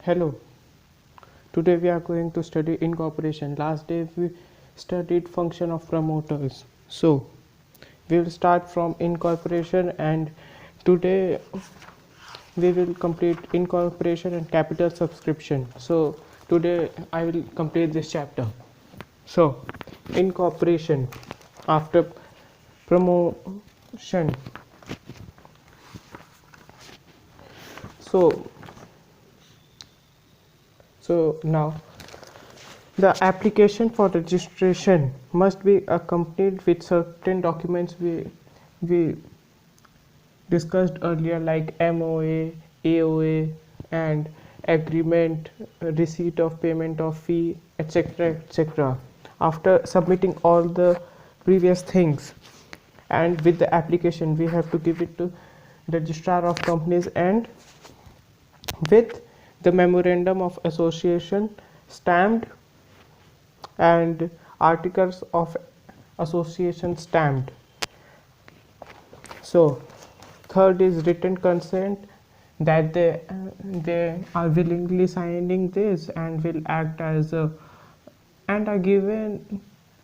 Hello, today we are going to study incorporation. Last day we studied function of promoters. So we will start from incorporation and today we will complete incorporation and capital subscription. So today I will complete this chapter. So incorporation after promotion. So now the application for registration must be accompanied with certain documents we discussed earlier like MOA, AOA and agreement, receipt of payment of fee, etc. etc. After submitting all the previous things and with the application we have to give it to registrar of companies and with the memorandum of association stamped and articles of association stamped. So third is written consent that they are willingly signing this and will act as a and are given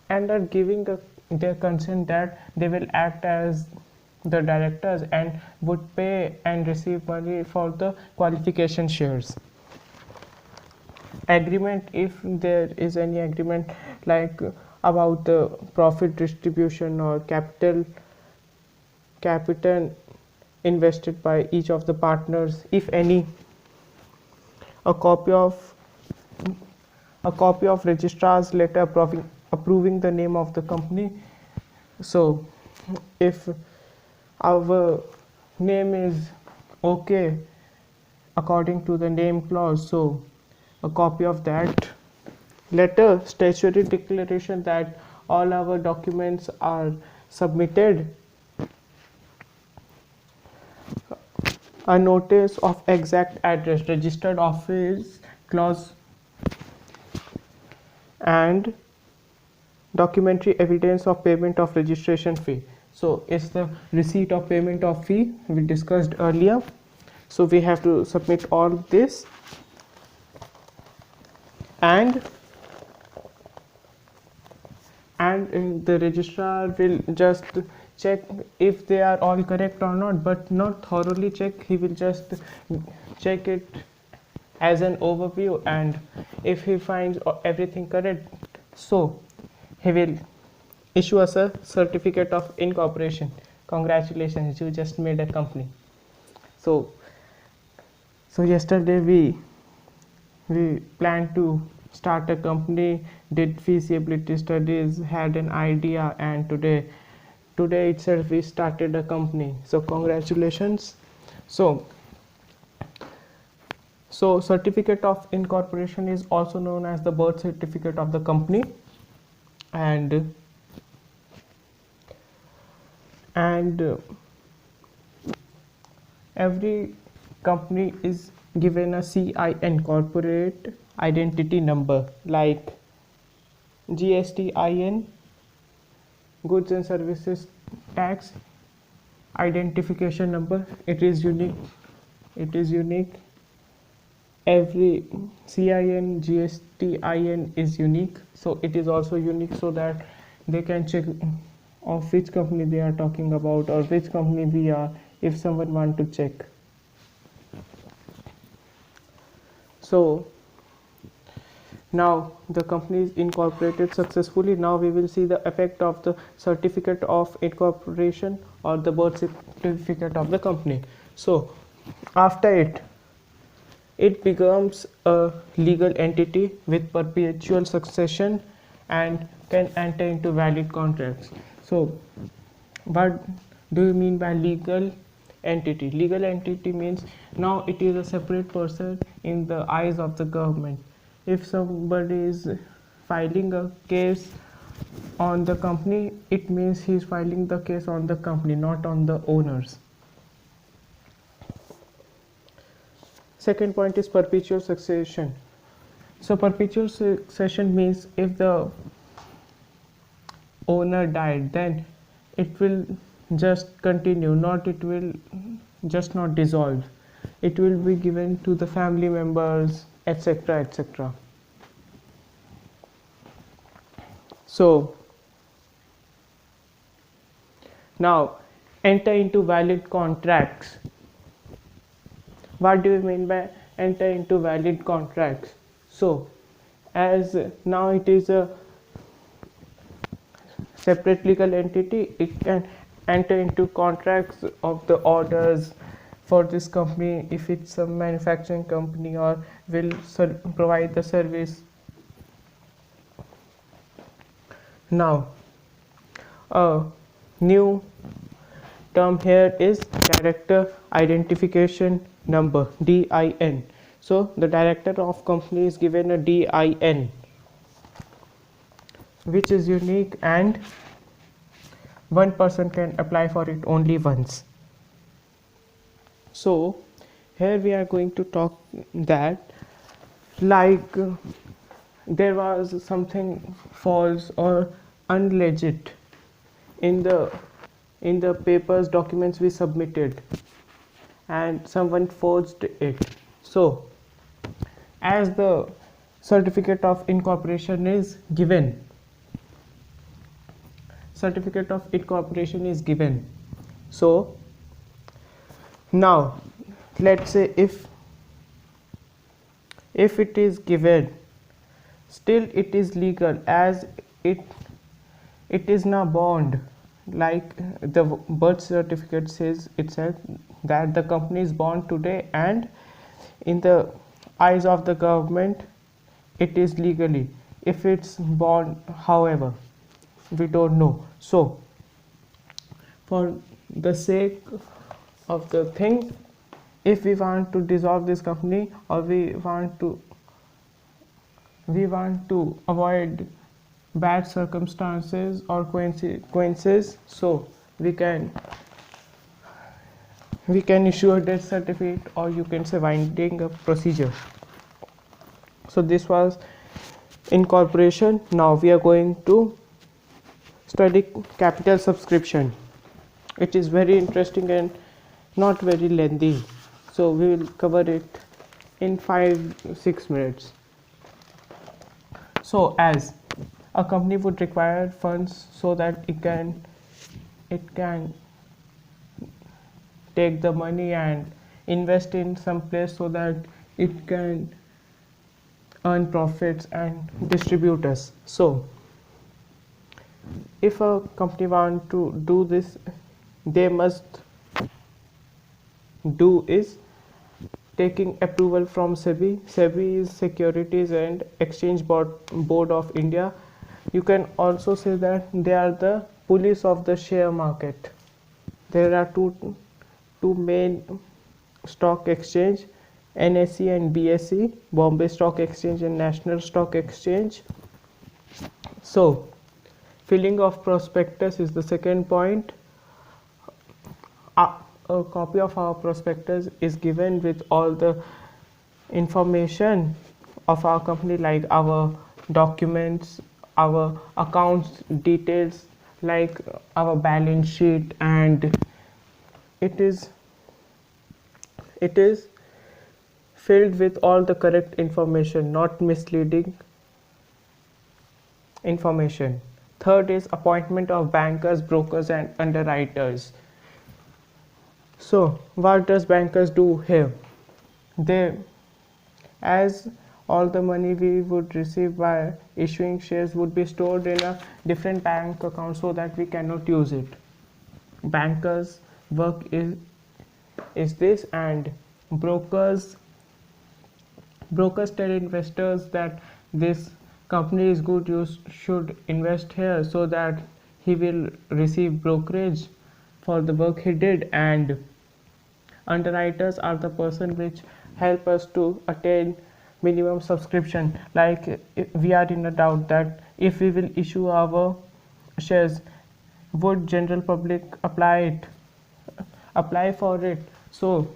and are giving their consent that they will act as the directors and would pay and receive money for the qualification shares. Agreement, if there is any agreement like about the profit distribution or capital invested by each of the partners, if any, a copy of registrar's letter approving the name of the company. So if our name is okay according to the name clause, so a copy of that letter, statutory declaration that all our documents are submitted, a notice of exact address, registered office clause, and documentary evidence of payment of registration fee. So it's the receipt of payment of fee we discussed earlier. So we have to submit all this and the registrar will just check if they are all correct or not, but not thoroughly check. He will just check it as an overview, and if he finds everything correct, so he will issue us a certificate of incorporation. Congratulations, you just made a company. So yesterday we planned to start a company, did feasibility studies, had an idea, and today itself we started a company. So congratulations. So certificate of incorporation is also known as the birth certificate of the company, and every company is given a CIN, corporate identity number, like GSTIN, goods and services tax identification number. It is unique. Every CIN, GSTIN is unique, so it is also unique so that they can check of which company they are talking about or which company we are, if someone want to check. So now the company is incorporated successfully. Now we will see the effect of the certificate of incorporation or the birth certificate of the company. So after it becomes a legal entity with perpetual succession and can enter into valid contracts. So what do you mean by legal entity? Legal entity means now it is a separate person in the eyes of the government. If somebody is filing a case on the company, it means he is filing the case on the company, not on the owners. Second point is perpetual succession. So perpetual succession means if the owner died, then it will just continue, it will just not dissolve. It will be given to the family members, etc., etc. So now enter into valid contracts. What do you mean by enter into valid contracts? So as now it is a separate legal entity, it can enter into contracts of the orders for this company if it's a manufacturing company or will provide the service. Now a new term here is director identification number, DIN. So the director of company is given a DIN which is unique and one person can apply for it only once. So here we are going to talk that like there was something false or unlegit in the papers documents we submitted and someone forged it. So as the certificate of incorporation is given, so now let's say if it is given, still it is legal as it is now bond, like the birth certificate says itself that the company is born today, and in the eyes of the government it is legally. If it's born, however, we don't know. So for the sake of the thing, if we want to dissolve this company or we want to avoid bad circumstances or coincidences, so we can issue a death certificate, or you can say winding up procedure. So this was incorporation. Now we are going to study capital subscription. It is very interesting and not very lengthy, so we will cover it in 5-6 minutes. So as a company would require funds so that it can take the money and invest in some place so that it can earn profits and distribute us. So if a company want to do this, they must do is taking approval from SEBI. SEBI is Securities and Exchange Board of India. You can also say that they are the police of the share market. There are two main stock exchange, NSE and BSE, Bombay Stock Exchange and National Stock Exchange. So filling of prospectus is the second point. A copy of our prospectus is given with all the information of our company, like our documents, our accounts details, like our balance sheet, and it is filled with all the correct information, not misleading information. Third is appointment of bankers, brokers and underwriters. So what does bankers do here? They, as all the money we would receive by issuing shares would be stored in a different bank account so that we cannot use it. Bankers' work is this, and brokers tell investors that this company is good, you should invest here, so that he will receive brokerage for the work he did. And underwriters are the person which help us to attain minimum subscription, like if we are in a doubt that if we will issue our shares, would general public apply for it. So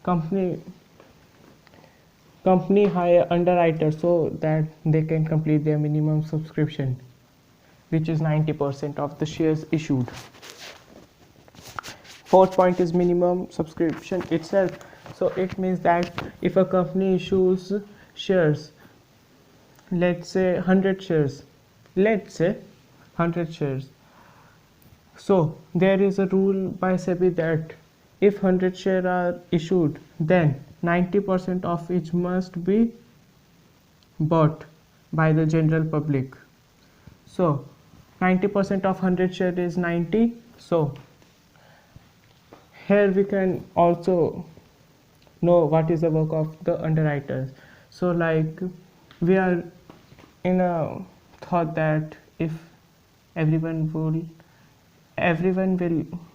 company hire underwriters so that they can complete their minimum subscription, which is 90% of the shares issued. Fourth point is minimum subscription itself. So it means that if a company issues shares, let's say 100 shares, let's say 100 shares. So there is a rule by SEBI that if 100 shares are issued, then 90% of each must be bought by the general public. So 90% of 100 share is 90. So here we can also know what is the work of the underwriters. So like we are in a thought that if everyone will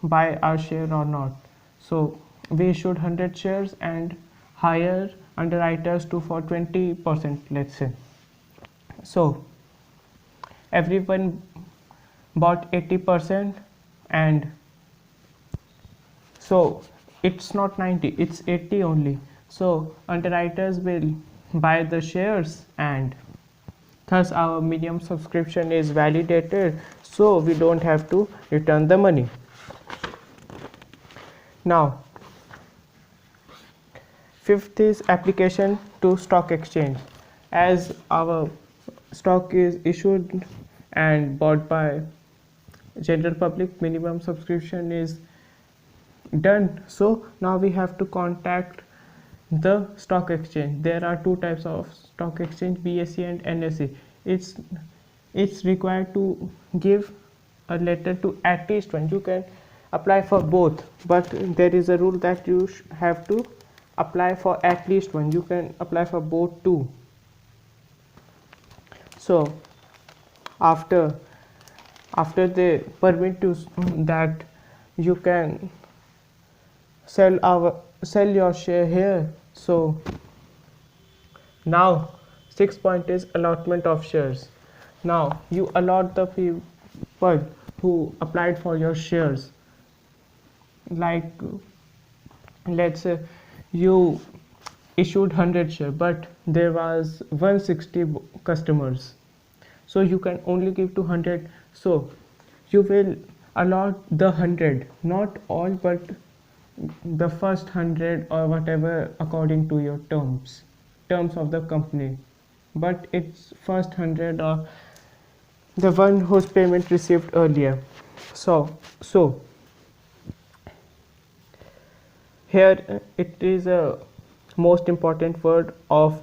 buy our share or not, so we issued 100 shares and hire underwriters to for 20%, let's say. So everyone bought 80%, and so it's not 90, it's 80 only. So underwriters will buy the shares, and thus our minimum subscription is validated, so we don't have to return the money. Now fifth is application to stock exchange. As our stock is issued and bought by general public, minimum subscription is done. So now we have to contact the stock exchange. There are two types of stock exchange, BSE and NSE. It's required to give a letter to at least one. You can apply for both, but there is a rule that you have to apply for at least one. You can apply for both too. So after they permit to that you can sell your share here. So now sixth point is allotment of shares. Now you allot the people who applied for your shares. Like let's say you issued 100 shares, but there was 160 customers, so you can only give to 100. So you will allot the 100, not all, but the first 100 or whatever according to your terms of the company, but it's first 100 or the one whose payment received earlier. So here it is a most important word of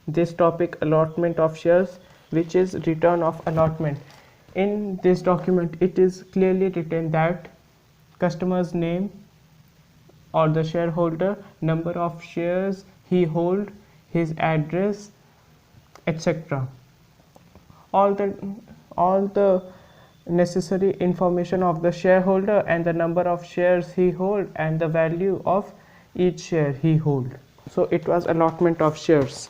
this topic, allotment of shares, which is return of allotment. In this document it is clearly written that customer's name or the shareholder, number of shares he hold, his address, etc. All the necessary information of the shareholder and the number of shares he hold and the value of each share he hold. So it was allotment of shares.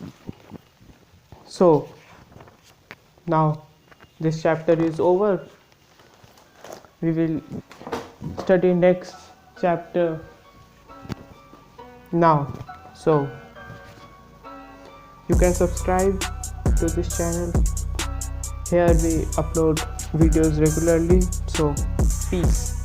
So now this chapter is over. We will study next chapter now. So you can subscribe to this channel. Here we upload videos regularly. So peace.